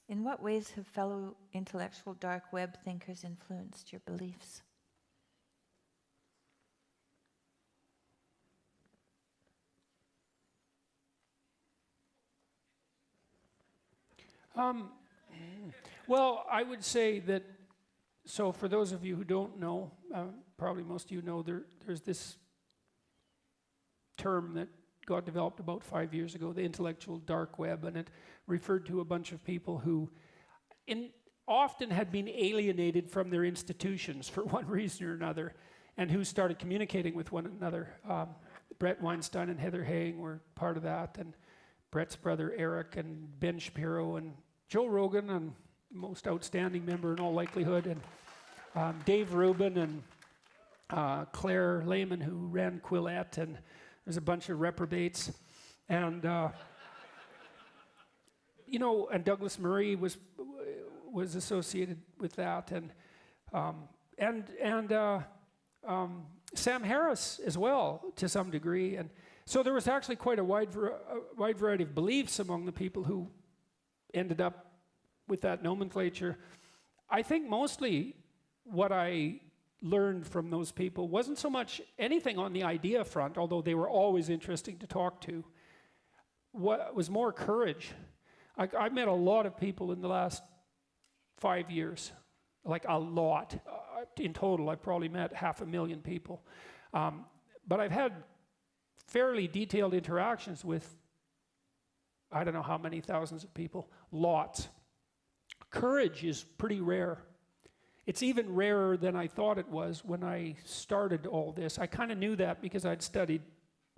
In what ways have fellow intellectual dark web thinkers influenced your beliefs? Well, I would say that, so for those of you who don't know, probably most of you know, there's this term that got developed about 5 years ago, the intellectual dark web, and it referred to a bunch of people who often had been alienated from their institutions for one reason or another, and who started communicating with one another. Brett Weinstein and Heather Haying were part of that, and Brett's brother Eric, and Ben Shapiro, and Joe Rogan, and most outstanding member in all likelihood, and Dave Rubin, and Claire Lehman, who ran Quillette, and there's a bunch of reprobates, and you know, and Douglas Murray was associated with that, and Sam Harris as well to some degree, and so there was actually quite a wide variety of beliefs among the people who ended up with that nomenclature. I think mostly what I learned from those people wasn't so much anything on the idea front, although they were always interesting to talk to. What was more courage. I've met a lot of people in the last 5 years, like a lot. In total, I've probably met 500,000 people. But I've had fairly detailed interactions with, I don't know how many thousands of people, lots. Courage is pretty rare. It's even rarer than I thought it was when I started all this. I kind of knew that because I'd studied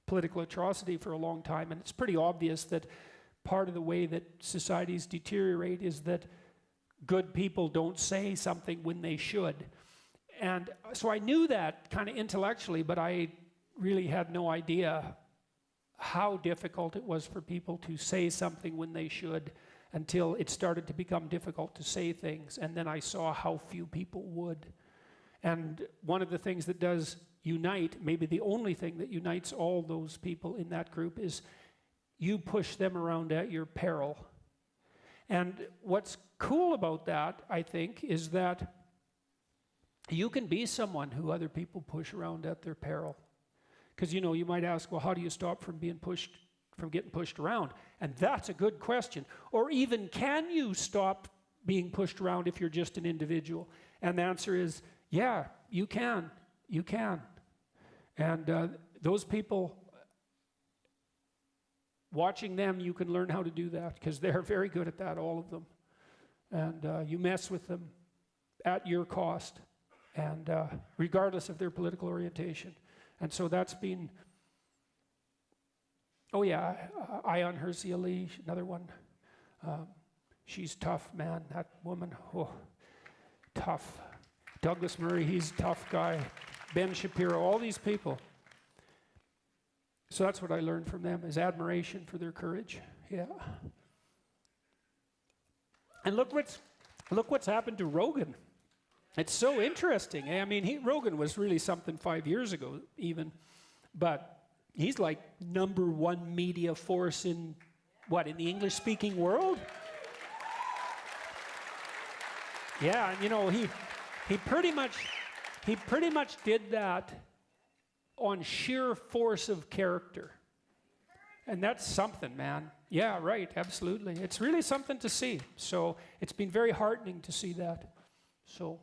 political atrocity for a long time, and it's pretty obvious that part of the way that societies deteriorate is that good people don't say something when they should. And so I knew that kind of intellectually, but I really had no idea how difficult it was for people to say something when they should, until it started to become difficult to say things, and then I saw how few people would. And one of the things that does unite, maybe the only thing that unites all those people in that group, is you push them around at your peril. And what's cool about that, I think, is that you can be someone who other people push around at their peril. Because, you know, you might ask, well, how do you stop from getting pushed around? And that's a good question. Or even, can you stop being pushed around if you're just an individual? And the answer is, yeah, you can. You can. And those people, watching them, you can learn how to do that, because they're very good at that, all of them. And you mess with them at your cost, and regardless of their political orientation. And so that's been, oh yeah, Ayan Hersey Ali, another one. She's tough, man, that woman, oh, tough. Douglas Murray, he's a tough guy. Ben Shapiro, all these people. So that's what I learned from them, is admiration for their courage, yeah. And look what's happened to Rogan. It's so interesting. I mean, Rogan was really something 5 years ago even, but he's like #1 media force in, what, in the English-speaking world? Yeah, and you know, he pretty much did that on sheer force of character. And that's something, man. Yeah, right, absolutely. It's really something to see. So it's been very heartening to see that. So